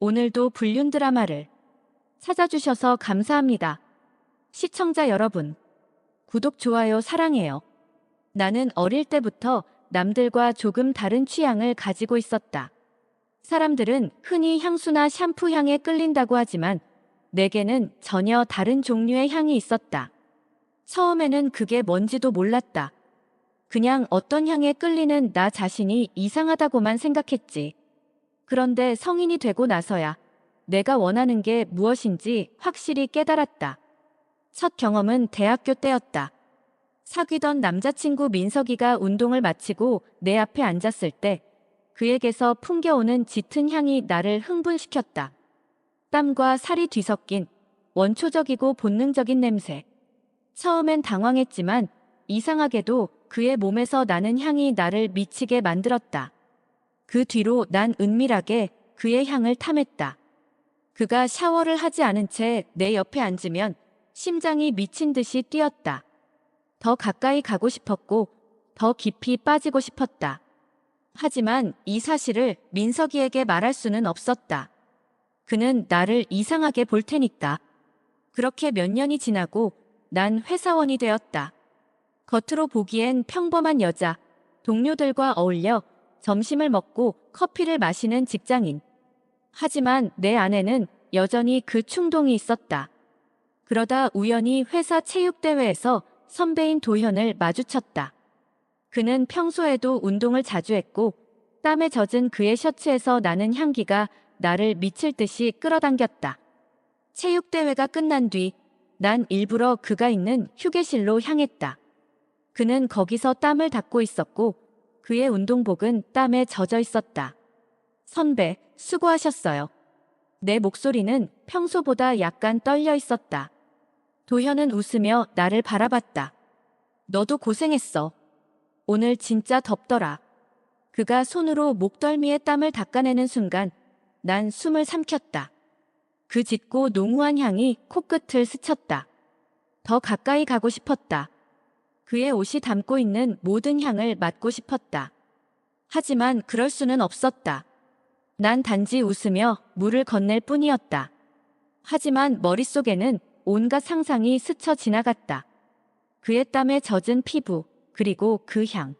오늘도 불륜 드라마를 찾아주셔서 감사합니다. 시청자 여러분, 구독, 좋아요 사랑해요. 나는 어릴 때부터 남들과 조금 다른 취향을 가지고 있었다. 사람들은 흔히 향수나 샴푸 향에 끌린다고 하지만 내게는 전혀 다른 종류의 향이 있었다. 처음에는 그게 뭔지도 몰랐다. 그냥 어떤 향에 끌리는 나 자신이 이상하다고만 생각했지. 그런데 성인이 되고 나서야 내가 원하는 게 무엇인지 확실히 깨달았다. 첫 경험은 대학교 때였다. 사귀던 남자친구 민석이가 운동을 마치고 내 앞에 앉았을 때 그에게서 풍겨오는 짙은 향이 나를 흥분시켰다. 땀과 살이 뒤섞인 원초적이고 본능적인 냄새. 처음엔 당황했지만 이상하게도 그의 몸에서 나는 향이 나를 미치게 만들었다. 그 뒤로 난 은밀하게 그의 향을 탐했다. 그가 샤워를 하지 않은 채 내 옆에 앉으면 심장이 미친 듯이 뛰었다. 더 가까이 가고 싶었고 더 깊이 빠지고 싶었다. 하지만 이 사실을 민석이에게 말할 수는 없었다. 그는 나를 이상하게 볼 테니까. 그렇게 몇 년이 지나고 난 회사원이 되었다. 겉으로 보기엔 평범한 여자, 동료들과 어울려 점심을 먹고 커피를 마시는 직장인. 하지만 내 안에는 여전히 그 충동이 있었다. 그러다 우연히 회사 체육대회에서 선배인 도현을 마주쳤다. 그는 평소에도 운동을 자주 했고 땀에 젖은 그의 셔츠에서 나는 향기가 나를 미칠 듯이 끌어당겼다. 체육대회가 끝난 뒤 난 일부러 그가 있는 휴게실로 향했다. 그는 거기서 땀을 닦고 있었고 그의 운동복은 땀에 젖어 있었다. 선배, 수고하셨어요. 내 목소리는 평소보다 약간 떨려 있었다. 도현은 웃으며 나를 바라봤다. 너도 고생했어. 오늘 진짜 덥더라. 그가 손으로 목덜미에 땀을 닦아내는 순간 난 숨을 삼켰다. 그 짙고 농후한 향이 코끝을 스쳤다. 더 가까이 가고 싶었다. 그의 옷이 담고 있는 모든 향을 맡고 싶었다. 하지만 그럴 수는 없었다. 난 단지 웃으며 물을 건넬 뿐이었다. 하지만 머릿속에는 온갖 상상이 스쳐 지나갔다. 그의 땀에 젖은 피부, 그리고 그 향.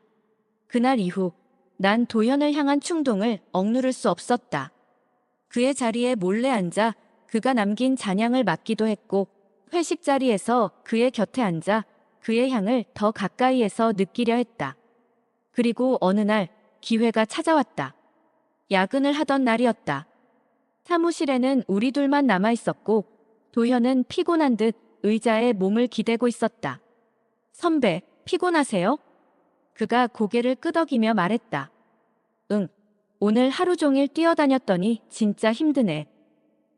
그날 이후 난 도현을 향한 충동을 억누를 수 없었다. 그의 자리에 몰래 앉아 그가 남긴 잔향을 맡기도 했고 회식 자리에서 그의 곁에 앉아 그의 향을 더 가까이에서 느끼려 했다. 그리고 어느 날 기회가 찾아왔다. 야근을 하던 날이었다. 사무실에는 우리 둘만 남아 있었고 도현은 피곤한 듯 의자에 몸을 기대고 있었다. 선배, 피곤하세요? 그가 고개를 끄덕이며 말했다. 응, 오늘 하루 종일 뛰어다녔더니 진짜 힘드네.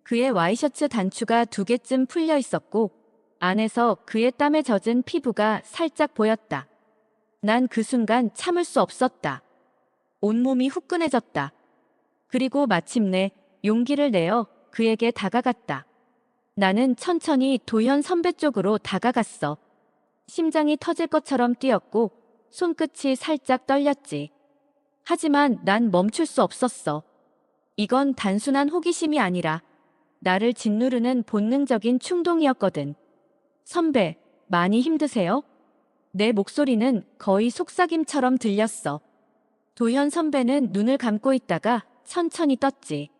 그의 와이셔츠 단추가 2개쯤 풀려 있었고 안에서 그의 땀에 젖은 피부가 살짝 보였다. 난 그 순간 참을 수 없었다. 온몸이 후끈해졌다. 그리고 마침내 용기를 내어 그에게 다가갔다. 나는 천천히 도현 선배 쪽으로 다가갔어. 심장이 터질 것처럼 뛰었고 손끝이 살짝 떨렸지. 하지만 난 멈출 수 없었어. 이건 단순한 호기심이 아니라 나를 짓누르는 본능적인 충동이었거든. 선배, 많이 힘드세요? 내 목소리는 거의 속삭임처럼 들렸어. 도현 선배는 눈을 감고 있다가 천천히 떴지.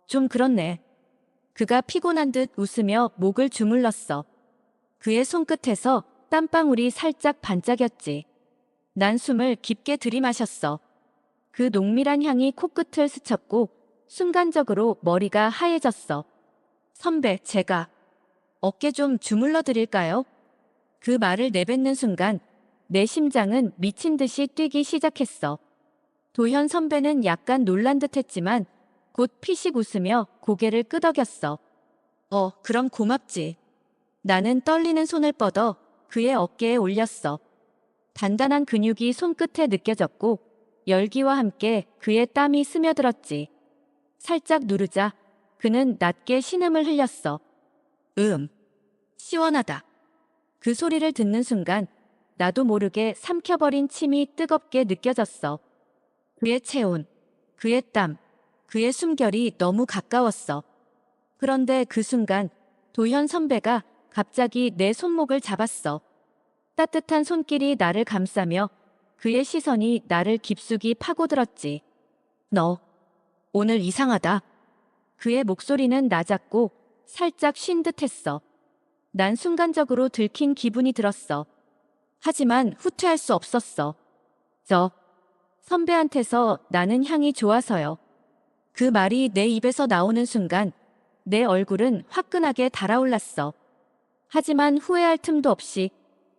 좀 그렇네. 그가 피곤한 듯 웃으며 목을 주물렀어. 그의 손끝에서 땀방울이 살짝 반짝였지. 난 숨을 깊게 들이마셨어. 그 농밀한 향이 코끝을 스쳤고 순간적으로 머리가 하얘졌어. 선배, 제가 어깨 좀 주물러 드릴까요? 그 말을 내뱉는 순간 내 심장은 미친 듯이 뛰기 시작했어. 도현 선배는 약간 놀란 듯 했지만 곧 피식 웃으며 고개를 끄덕였어. 그럼 고맙지. 나는 떨리는 손을 뻗어 그의 어깨에 올렸어. 단단한 근육이 손끝에 느껴졌고 열기와 함께 그의 땀이 스며들었지. 살짝 누르자 그는 낮게 신음을 흘렸어. 시원하다. 그 소리를 듣는 순간 나도 모르게 삼켜버린 침이 뜨겁게 느껴졌어. 그의 체온, 그의 땀, 그의 숨결이 너무 가까웠어. 그런데 그 순간 도현 선배가 갑자기 내 손목을 잡았어. 따뜻한 손길이 나를 감싸며 그의 시선이 나를 깊숙이 파고들었지. 너, 오늘 이상하다. 그의 목소리는 낮았고 살짝 쉰 듯했어. 난 순간적으로 들킨 기분이 들었어. 하지만 후퇴할 수 없었어. 저 선배한테서 나는 향이 좋아서요. 그 말이 내 입에서 나오는 순간 내 얼굴은 화끈하게 달아올랐어. 하지만 후회할 틈도 없이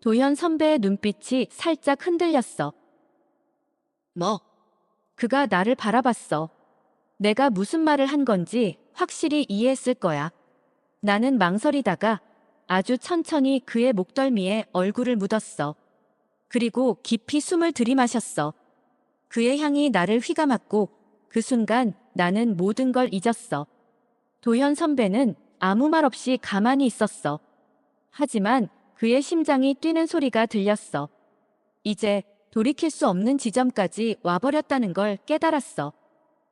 도현 선배의 눈빛이 살짝 흔들렸어. 뭐? 그가 나를 바라봤어. 내가 무슨 말을 한 건지 확실히 이해했을 거야. 나는 망설이다가 아주 천천히 그의 목덜미에 얼굴을 묻었어. 그리고 깊이 숨을 들이마셨어. 그의 향이 나를 휘감았고 그 순간 나는 모든 걸 잊었어. 도현 선배는 아무 말 없이 가만히 있었어. 하지만 그의 심장이 뛰는 소리가 들렸어. 이제 돌이킬 수 없는 지점까지 와버렸다는 걸 깨달았어.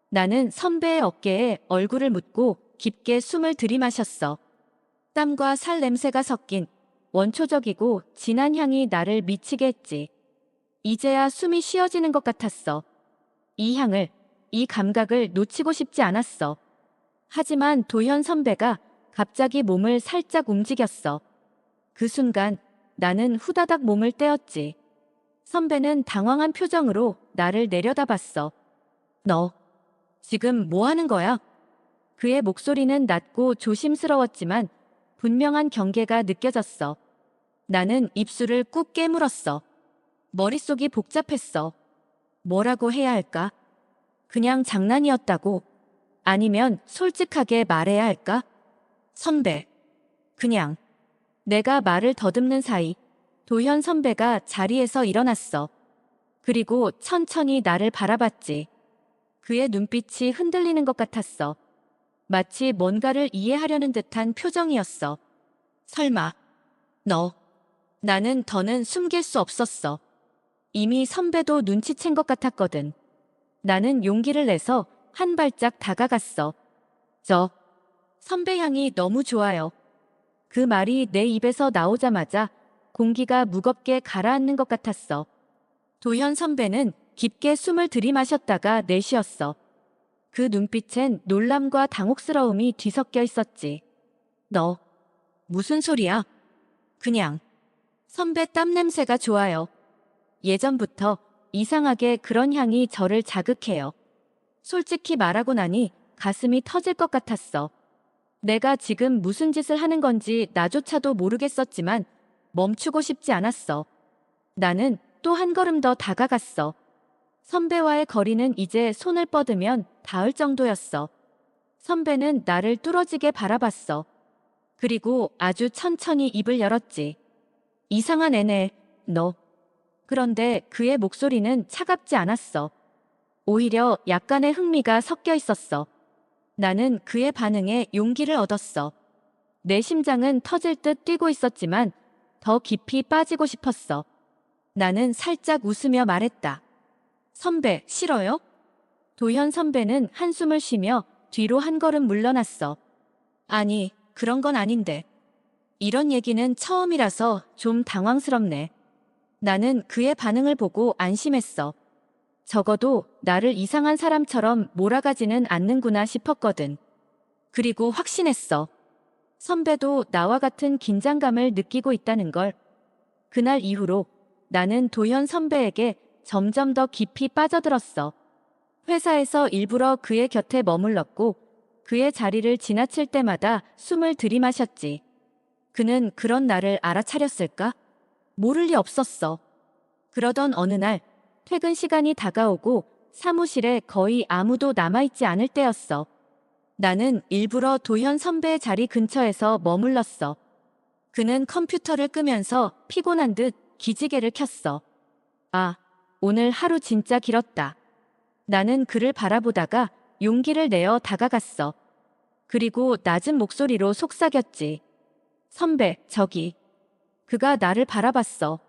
나는 선배의 어깨에 얼굴을 묻고 깊게 숨을 들이마셨어. 땀과 살 냄새가 섞인 원초적이고 진한 향이 나를 미치게 했지. 이제야 숨이 쉬어지는 것 같았어. 이 향을, 이 감각을 놓치고 싶지 않았어. 하지만 도현 선배가 갑자기 몸을 살짝 움직였어. 그 순간 나는 후다닥 몸을 떼었지. 선배는 당황한 표정으로 나를 내려다봤어. 너, 지금 뭐 하는 거야? 그의 목소리는 낮고 조심스러웠지만 분명한 경계가 느껴졌어. 나는 입술을 꾹 깨물었어. 머릿속이 복잡했어. 뭐라고 해야 할까? 그냥 장난이었다고? 아니면 솔직하게 말해야 할까? 선배. 그냥. 내가 말을 더듬는 사이 도현 선배가 자리에서 일어났어. 그리고 천천히 나를 바라봤지. 그의 눈빛이 흔들리는 것 같았어. 마치 뭔가를 이해하려는 듯한 표정이었어. 설마, 너. 나는 더는 숨길 수 없었어. 이미 선배도 눈치챈 것 같았거든. 나는 용기를 내서 한 발짝 다가갔어. 저, 선배 향이 너무 좋아요. 그 말이 내 입에서 나오자마자 공기가 무겁게 가라앉는 것 같았어. 도현 선배는 깊게 숨을 들이마셨다가 내쉬었어. 그 눈빛엔 놀람과 당혹스러움이 뒤섞여 있었지. 너, 무슨 소리야? 그냥, 선배 땀 냄새가 좋아요. 예전부터 이상하게 그런 향이 저를 자극해요. 솔직히 말하고 나니 가슴이 터질 것 같았어. 내가 지금 무슨 짓을 하는 건지 나조차도 모르겠었지만 멈추고 싶지 않았어. 나는 또 한 걸음 더 다가갔어. 선배와의 거리는 이제 손을 뻗으면 닿을 정도였어. 선배는 나를 뚫어지게 바라봤어. 그리고 아주 천천히 입을 열었지. 이상한 애네, 너. 그런데 그의 목소리는 차갑지 않았어. 오히려 약간의 흥미가 섞여 있었어. 나는 그의 반응에 용기를 얻었어. 내 심장은 터질 듯 뛰고 있었지만 더 깊이 빠지고 싶었어. 나는 살짝 웃으며 말했다. 선배, 싫어요? 도현 선배는 한숨을 쉬며 뒤로 한 걸음 물러났어. 아니, 그런 건 아닌데. 이런 얘기는 처음이라서 좀 당황스럽네. 나는 그의 반응을 보고 안심했어. 적어도 나를 이상한 사람처럼 몰아가지는 않는구나 싶었거든. 그리고 확신했어. 선배도 나와 같은 긴장감을 느끼고 있다는 걸. 그날 이후로 나는 도현 선배에게 점점 더 깊이 빠져들었어. 회사에서 일부러 그의 곁에 머물렀고 그의 자리를 지나칠 때마다 숨을 들이마셨지. 그는 그런 나를 알아차렸을까? 모를 리 없었어. 그러던 어느 날 퇴근 시간이 다가오고 사무실에 거의 아무도 남아있지 않을 때였어. 나는 일부러 도현 선배의 자리 근처에서 머물렀어. 그는 컴퓨터를 끄면서 피곤한 듯 기지개를 켰어. 아, 오늘 하루 진짜 길었다. 나는 그를 바라보다가 용기를 내어 다가갔어. 그리고 낮은 목소리로 속삭였지. 선배, 저기. 그가 나를 바라봤어.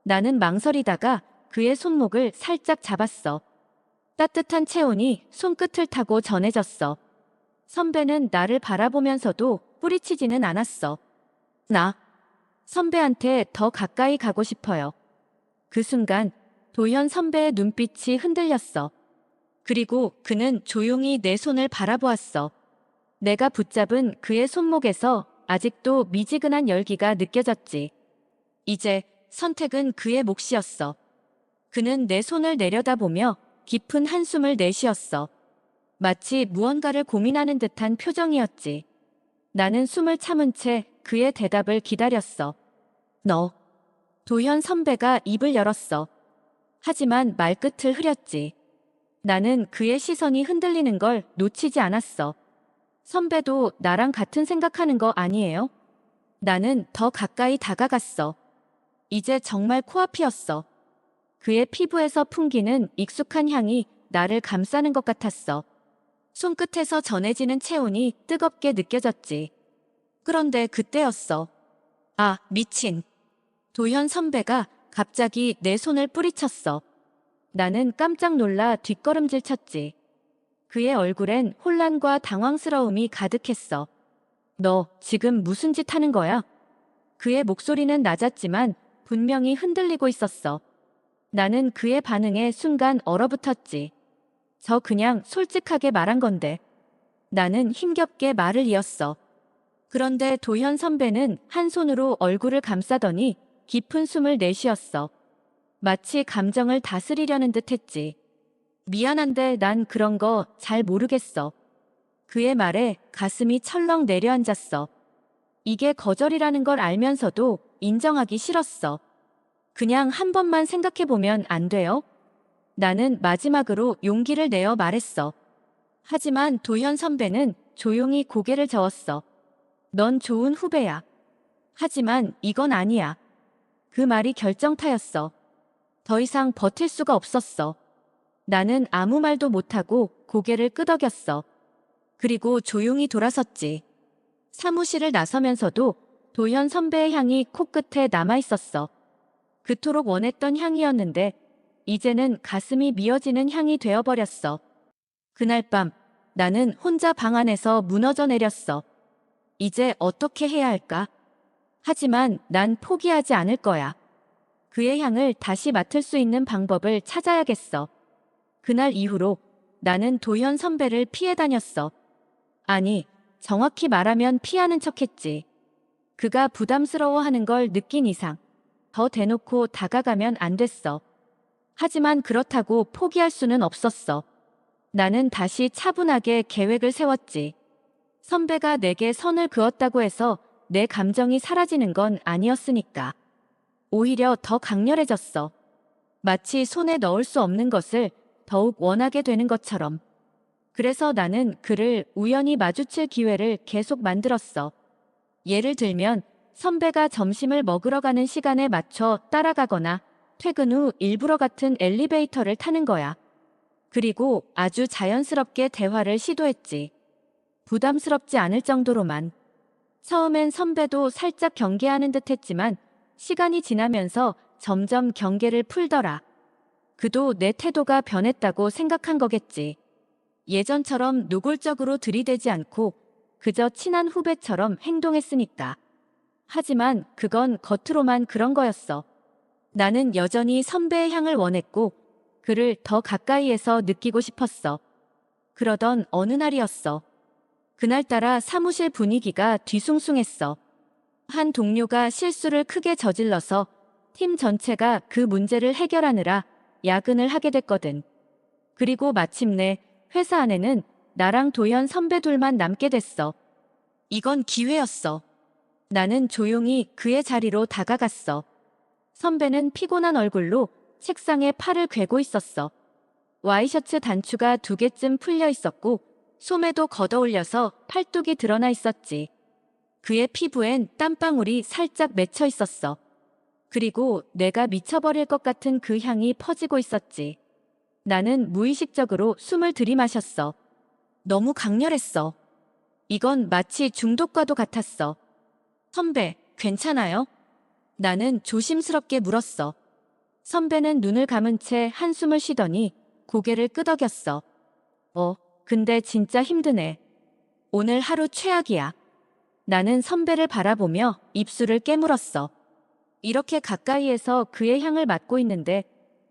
나는 망설이다가 그의 손목을 살짝 잡았어. 따뜻한 체온이 손끝을 타고 전해졌어. 선배는 나를 바라보면서도 뿌리치지는 않았어. 나 선배한테 더 가까이 가고 싶어요. 그 순간 도현 선배의 눈빛이 흔들렸어. 그리고 그는 조용히 내 손을 바라보았어. 내가 붙잡은 그의 손목에서 아직도 미지근한 열기가 느껴졌지. 이제 선택은 그의 몫이었어. 그는 내 손을 내려다보며 깊은 한숨을 내쉬었어. 마치 무언가를 고민하는 듯한 표정이었지. 나는 숨을 참은 채 그의 대답을 기다렸어. 너. 도현 선배가 입을 열었어. 하지만 말끝을 흐렸지. 나는 그의 시선이 흔들리는 걸 놓치지 않았어. 선배도 나랑 같은 생각하는 거 아니에요? 나는 더 가까이 다가갔어. 이제 정말 코앞이었어. 그의 피부에서 풍기는 익숙한 향이 나를 감싸는 것 같았어. 손끝에서 전해지는 체온이 뜨겁게 느껴졌지. 그런데 그때였어. 아, 미친. 도현 선배가 갑자기 내 손을 뿌리쳤어. 나는 깜짝 놀라 뒷걸음질 쳤지. 그의 얼굴엔 혼란과 당황스러움이 가득했어. 너 지금 무슨 짓 하는 거야? 그의 목소리는 낮았지만 분명히 흔들리고 있었어. 나는 그의 반응에 순간 얼어붙었지. 저 그냥 솔직하게 말한 건데. 나는 힘겹게 말을 이었어. 그런데 도현 선배는 한 손으로 얼굴을 감싸더니 깊은 숨을 내쉬었어. 마치 감정을 다스리려는 듯 했지. 미안한데 난 그런 거 잘 모르겠어. 그의 말에 가슴이 철렁 내려앉았어. 이게 거절이라는 걸 알면서도 인정하기 싫었어. 그냥 한 번만 생각해보면 안 돼요? 나는 마지막으로 용기를 내어 말했어. 하지만 도현 선배는 조용히 고개를 저었어. 넌 좋은 후배야. 하지만 이건 아니야. 그 말이 결정타였어. 더 이상 버틸 수가 없었어. 나는 아무 말도 못하고 고개를 끄덕였어. 그리고 조용히 돌아섰지. 사무실을 나서면서도 도현 선배의 향이 코끝에 남아있었어. 그토록 원했던 향이었는데 이제는 가슴이 미어지는 향이 되어버렸어. 그날 밤 나는 혼자 방 안에서 무너져 내렸어. 이제 어떻게 해야 할까? 하지만 난 포기하지 않을 거야. 그의 향을 다시 맡을 수 있는 방법을 찾아야겠어. 그날 이후로 나는 도현 선배를 피해 다녔어. 아니, 정확히 말하면 피하는 척했지. 그가 부담스러워하는 걸 느낀 이상 더 대놓고 다가가면 안 됐어. 하지만 그렇다고 포기할 수는 없었어. 나는 다시 차분하게 계획을 세웠지. 선배가 내게 선을 그었다고 해서 내 감정이 사라지는 건 아니었으니까. 오히려 더 강렬해졌어. 마치 손에 넣을 수 없는 것을 더욱 원하게 되는 것처럼. 그래서 나는 그를 우연히 마주칠 기회를 계속 만들었어. 예를 들면 선배가 점심을 먹으러 가는 시간에 맞춰 따라가거나 퇴근 후 일부러 같은 엘리베이터를 타는 거야. 그리고 아주 자연스럽게 대화를 시도했지. 부담스럽지 않을 정도로만. 처음엔 선배도 살짝 경계하는 듯 했지만 시간이 지나면서 점점 경계를 풀더라. 그도 내 태도가 변했다고 생각한 거겠지. 예전처럼 노골적으로 들이대지 않고 그저 친한 후배처럼 행동했으니까. 하지만 그건 겉으로만 그런 거였어. 나는 여전히 선배의 향을 원했고 그를 더 가까이에서 느끼고 싶었어. 그러던 어느 날이었어. 그날따라 사무실 분위기가 뒤숭숭했어. 한 동료가 실수를 크게 저질러서 팀 전체가 그 문제를 해결하느라 야근을 하게 됐거든. 그리고 마침내 회사 안에는 나랑 도현 선배 둘만 남게 됐어. 이건 기회였어. 나는 조용히 그의 자리로 다가갔어. 선배는 피곤한 얼굴로 책상에 팔을 괴고 있었어. 와이셔츠 단추가 2개쯤 풀려 있었고 소매도 걷어올려서 팔뚝이 드러나 있었지. 그의 피부엔 땀방울이 살짝 맺혀 있었어. 그리고 내가 미쳐버릴 것 같은 그 향이 퍼지고 있었지. 나는 무의식적으로 숨을 들이마셨어. 너무 강렬했어. 이건 마치 중독과도 같았어. 선배, 괜찮아요? 나는 조심스럽게 물었어. 선배는 눈을 감은 채 한숨을 쉬더니 고개를 끄덕였어. 근데 진짜 힘드네. 오늘 하루 최악이야. 나는 선배를 바라보며 입술을 깨물었어. 이렇게 가까이에서 그의 향을 맡고 있는데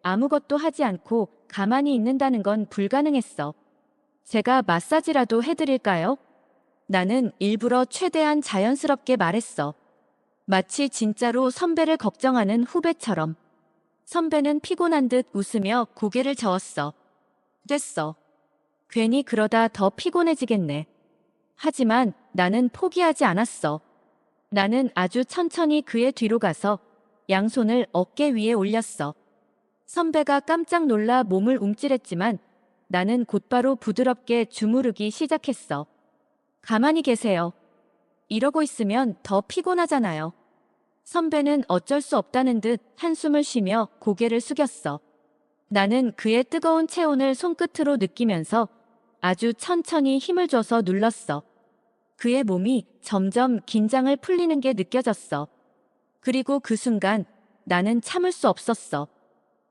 아무것도 하지 않고 가만히 있는다는 건 불가능했어. 제가 마사지라도 해드릴까요? 나는 일부러 최대한 자연스럽게 말했어. 마치 진짜로 선배를 걱정하는 후배처럼. 선배는 피곤한 듯 웃으며 고개를 저었어. 됐어. 괜히 그러다 더 피곤해지겠네. 하지만 나는 포기하지 않았어. 나는 아주 천천히 그의 뒤로 가서 양손을 어깨 위에 올렸어. 선배가 깜짝 놀라 몸을 움찔했지만 나는 곧바로 부드럽게 주무르기 시작했어. 가만히 계세요. 이러고 있으면 더 피곤하잖아요. 선배는 어쩔 수 없다는 듯 한숨을 쉬며 고개를 숙였어. 나는 그의 뜨거운 체온을 손끝으로 느끼면서 아주 천천히 힘을 줘서 눌렀어. 그의 몸이 점점 긴장을 풀리는 게 느껴졌어. 그리고 그 순간 나는 참을 수 없었어.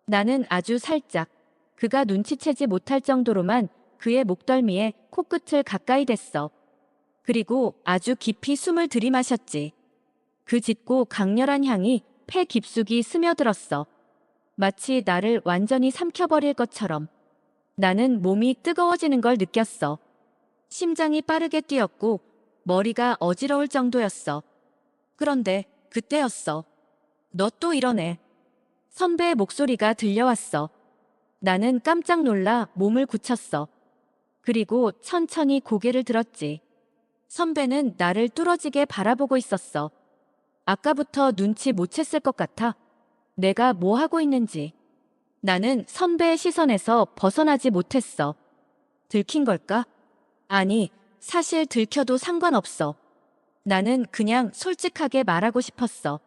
나는 아주 살짝, 그가 눈치채지 못할 정도로만 그의 목덜미에 코끝을 가까이 댔어. 그리고 아주 깊이 숨을 들이마셨지. 그 짙고 강렬한 향이 폐 깊숙이 스며들었어. 마치 나를 완전히 삼켜버릴 것처럼. 나는 몸이 뜨거워지는 걸 느꼈어. 심장이 빠르게 뛰었고 머리가 어지러울 정도였어. 그런데 그때였어. 너 또 이러네. 선배의 목소리가 들려왔어. 나는 깜짝 놀라 몸을 굳혔어. 그리고 천천히 고개를 들었지. 선배는 나를 뚫어지게 바라보고 있었어. 아까부터 눈치 못 챘을 것 같아. 내가 뭐 하고 있는지. 나는 선배의 시선에서 벗어나지 못했어. 들킨 걸까? 아니, 사실 들켜도 상관없어. 나는 그냥 솔직하게 말하고 싶었어.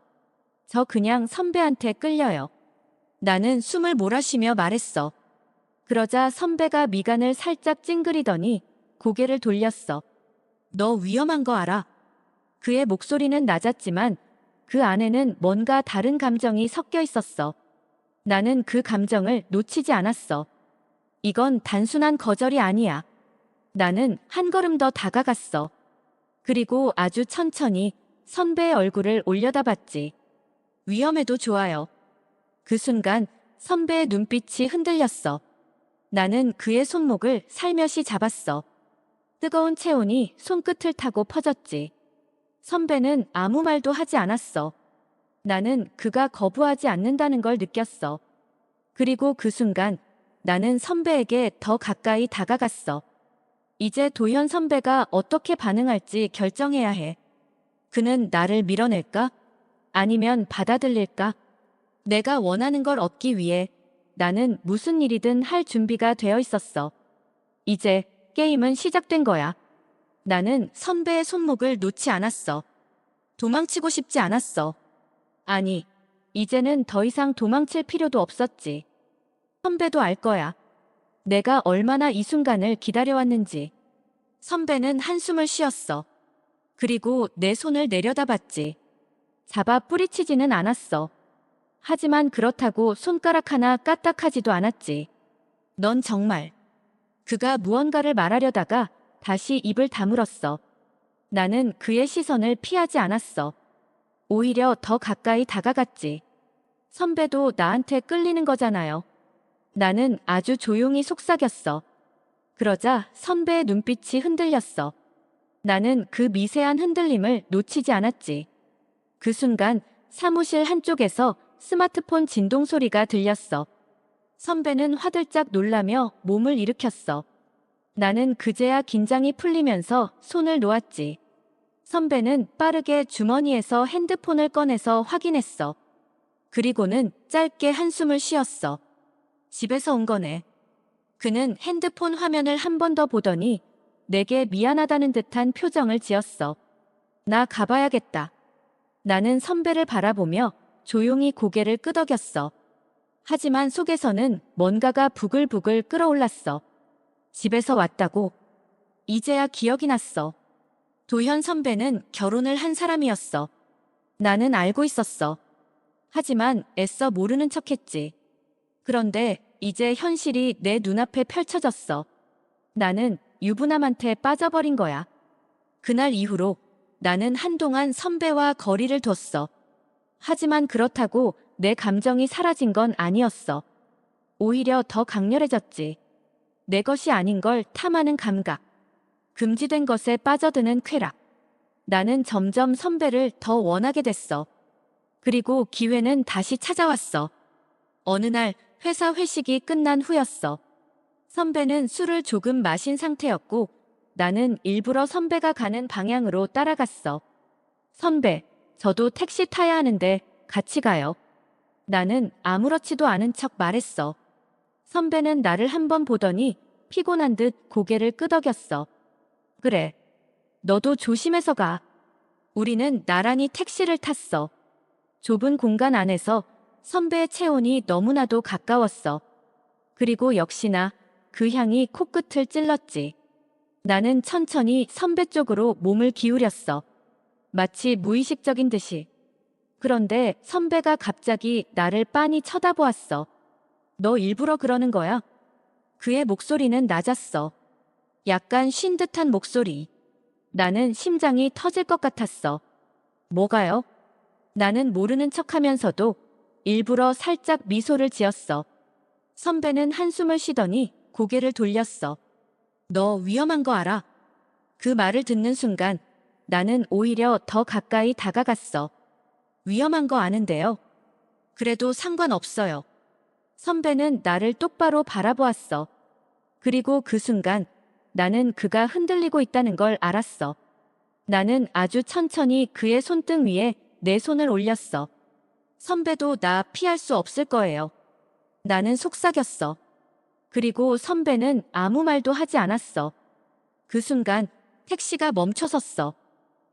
저 그냥 선배한테 끌려요. 나는 숨을 몰아쉬며 말했어. 그러자 선배가 미간을 살짝 찡그리더니 고개를 돌렸어. 너 위험한 거 알아? 그의 목소리는 낮았지만 그 안에는 뭔가 다른 감정이 섞여 있었어. 나는 그 감정을 놓치지 않았어. 이건 단순한 거절이 아니야. 나는 한 걸음 더 다가갔어. 그리고 아주 천천히 선배의 얼굴을 올려다봤지. 위험해도 좋아요. 그 순간 선배의 눈빛이 흔들렸어. 나는 그의 손목을 살며시 잡았어. 뜨거운 체온이 손끝을 타고 퍼졌지. 선배는 아무 말도 하지 않았어. 나는 그가 거부하지 않는다는 걸 느꼈어. 그리고 그 순간 나는 선배에게 더 가까이 다가갔어. 이제 도현 선배가 어떻게 반응할지 결정해야 해. 그는 나를 밀어낼까? 아니면 받아들일까? 내가 원하는 걸 얻기 위해 나는 무슨 일이든 할 준비가 되어 있었어. 이제 게임은 시작된 거야. 나는 선배의 손목을 놓지 않았어. 도망치고 싶지 않았어. 아니, 이제는 더 이상 도망칠 필요도 없었지. 선배도 알 거야. 내가 얼마나 이 순간을 기다려왔는지. 선배는 한숨을 쉬었어. 그리고 내 손을 내려다봤지. 잡아 뿌리치지는 않았어. 하지만 그렇다고 손가락 하나 까딱하지도 않았지. 넌 정말. 그가 무언가를 말하려다가 다시 입을 다물었어. 나는 그의 시선을 피하지 않았어. 오히려 더 가까이 다가갔지. 선배도 나한테 끌리는 거잖아요. 나는 아주 조용히 속삭였어. 그러자 선배의 눈빛이 흔들렸어. 나는 그 미세한 흔들림을 놓치지 않았지. 그 순간 사무실 한쪽에서 스마트폰 진동 소리가 들렸어. 선배는 화들짝 놀라며 몸을 일으켰어. 나는 그제야 긴장이 풀리면서 손을 놓았지. 선배는 빠르게 주머니에서 핸드폰을 꺼내서 확인했어. 그리고는 짧게 한숨을 쉬었어. 집에서 온 거네. 그는 핸드폰 화면을 한 번 더 보더니 내게 미안하다는 듯한 표정을 지었어. 나 가봐야겠다. 나는 선배를 바라보며 조용히 고개를 끄덕였어. 하지만 속에서는 뭔가가 부글부글 끓어올랐어. 집에서 왔다고. 이제야 기억이 났어. 도현 선배는 결혼을 한 사람이었어. 나는 알고 있었어. 하지만 애써 모르는 척했지. 그런데 이제 현실이 내 눈앞에 펼쳐졌어. 나는 유부남한테 빠져버린 거야. 그날 이후로 나는 한동안 선배와 거리를 뒀어. 하지만 그렇다고 내 감정이 사라진 건 아니었어. 오히려 더 강렬해졌지. 내 것이 아닌 걸 탐하는 감각. 금지된 것에 빠져드는 쾌락. 나는 점점 선배를 더 원하게 됐어. 그리고 기회는 다시 찾아왔어. 어느 날 회사 회식이 끝난 후였어. 선배는 술을 조금 마신 상태였고 나는 일부러 선배가 가는 방향으로 따라갔어. 선배, 저도 택시 타야 하는데 같이 가요. 나는 아무렇지도 않은 척 말했어. 선배는 나를 한번 보더니 피곤한 듯 고개를 끄덕였어. 그래, 너도 조심해서 가. 우리는 나란히 택시를 탔어. 좁은 공간 안에서 선배의 체온이 너무나도 가까웠어. 그리고 역시나 그 향이 코끝을 찔렀지. 나는 천천히 선배 쪽으로 몸을 기울였어. 마치 무의식적인 듯이. 그런데 선배가 갑자기 나를 빤히 쳐다보았어. 너 일부러 그러는 거야? 그의 목소리는 낮았어. 약간 쉰 듯한 목소리. 나는 심장이 터질 것 같았어. 뭐가요? 나는 모르는 척하면서도 일부러 살짝 미소를 지었어. 선배는 한숨을 쉬더니 고개를 돌렸어. 너 위험한 거 알아? 그 말을 듣는 순간 나는 오히려 더 가까이 다가갔어. 위험한 거 아는데요. 그래도 상관없어요. 선배는 나를 똑바로 바라보았어. 그리고 그 순간 나는 그가 흔들리고 있다는 걸 알았어. 나는 아주 천천히 그의 손등 위에 내 손을 올렸어. 선배도 나 피할 수 없을 거예요. 나는 속삭였어. 그리고 선배는 아무 말도 하지 않았어. 그 순간 택시가 멈춰섰어.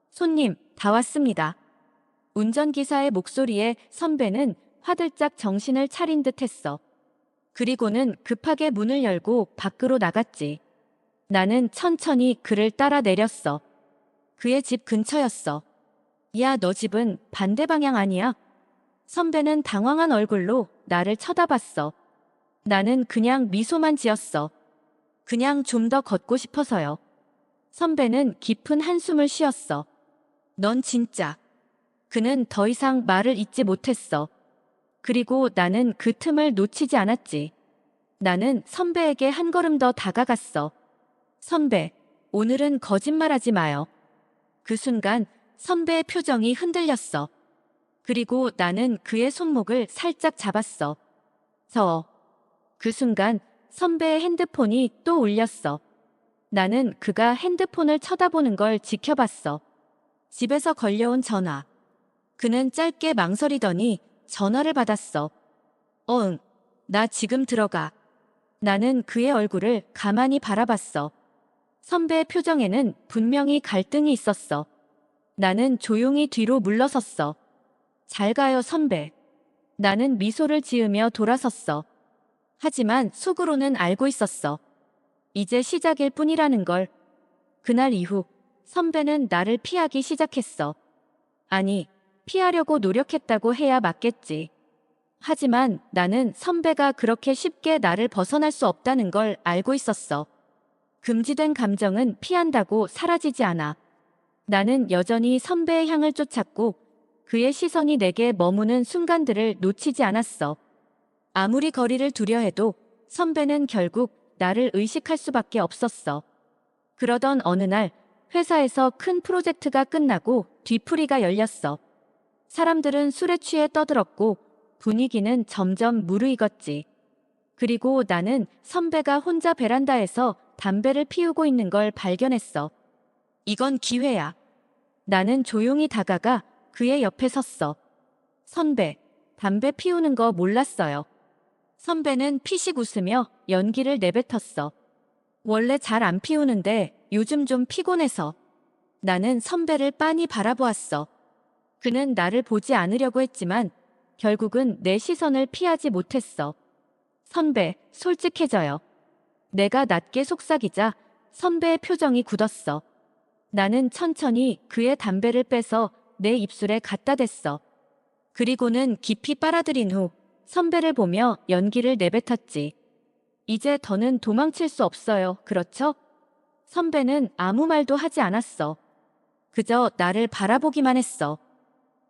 손님, 다 왔습니다. 운전기사의 목소리에 선배는 화들짝 정신을 차린 듯 했어. 그리고는 급하게 문을 열고 밖으로 나갔지. 나는 천천히 그를 따라 내렸어. 그의 집 근처였어. 야, 너 집은 반대 방향 아니야? 선배는 당황한 얼굴로 나를 쳐다봤어. 나는 그냥 미소만 지었어. 그냥 좀 더 걷고 싶어서요. 선배는 깊은 한숨을 쉬었어. 넌 진짜. 그는 더 이상 말을 잇지 못했어. 그리고 나는 그 틈을 놓치지 않았지. 나는 선배에게 한 걸음 더 다가갔어. 선배, 오늘은 거짓말하지 마요. 그 순간 선배의 표정이 흔들렸어. 그리고 나는 그의 손목을 살짝 잡았어. 그 순간 선배의 핸드폰이 또 울렸어. 나는 그가 핸드폰을 쳐다보는 걸 지켜봤어. 집에서 걸려온 전화. 그는 짧게 망설이더니 전화를 받았어. 응, 나 지금 들어가. 나는 그의 얼굴을 가만히 바라봤어. 선배의 표정에는 분명히 갈등이 있었어. 나는 조용히 뒤로 물러섰어. 잘 가요, 선배. 나는 미소를 지으며 돌아섰어. 하지만 속으로는 알고 있었어. 이제 시작일 뿐이라는 걸. 그날 이후 선배는 나를 피하기 시작했어. 아니, 피하려고 노력했다고 해야 맞겠지. 하지만 나는 선배가 그렇게 쉽게 나를 벗어날 수 없다는 걸 알고 있었어. 금지된 감정은 피한다고 사라지지 않아. 나는 여전히 선배의 향을 쫓았고 그의 시선이 내게 머무는 순간들을 놓치지 않았어. 아무리 거리를 두려 해도 선배는 결국 나를 의식할 수밖에 없었어. 그러던 어느 날 회사에서 큰 프로젝트가 끝나고 뒤풀이가 열렸어. 사람들은 술에 취해 떠들었고 분위기는 점점 무르익었지. 그리고 나는 선배가 혼자 베란다에서 담배를 피우고 있는 걸 발견했어. 이건 기회야. 나는 조용히 다가가 그의 옆에 섰어. 선배, 담배 피우는 거 몰랐어요. 선배는 피식 웃으며 연기를 내뱉었어. 원래 잘 안 피우는데 요즘 좀 피곤해서. 나는 선배를 빤히 바라보았어. 그는 나를 보지 않으려고 했지만 결국은 내 시선을 피하지 못했어. 선배, 솔직해져요. 내가 낮게 속삭이자 선배의 표정이 굳었어. 나는 천천히 그의 담배를 빼서 내 입술에 갖다 댔어. 그리고는 깊이 빨아들인 후 선배를 보며 연기를 내뱉었지. 이제 더는 도망칠 수 없어요. 그렇죠? 선배는 아무 말도 하지 않았어. 그저 나를 바라보기만 했어.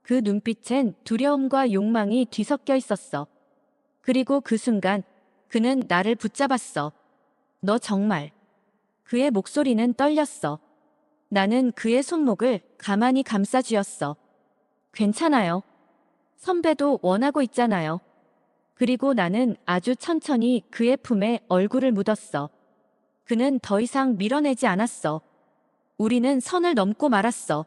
그 눈빛엔 두려움과 욕망이 뒤섞여 있었어. 그리고 그 순간 그는 나를 붙잡았어. 너 정말. 그의 목소리는 떨렸어. 나는 그의 손목을 가만히 감싸쥐었어. 괜찮아요. 선배도 원하고 있잖아요. 그리고 나는 아주 천천히 그의 품에 얼굴을 묻었어. 그는 더 이상 밀어내지 않았어. 우리는 선을 넘고 말았어.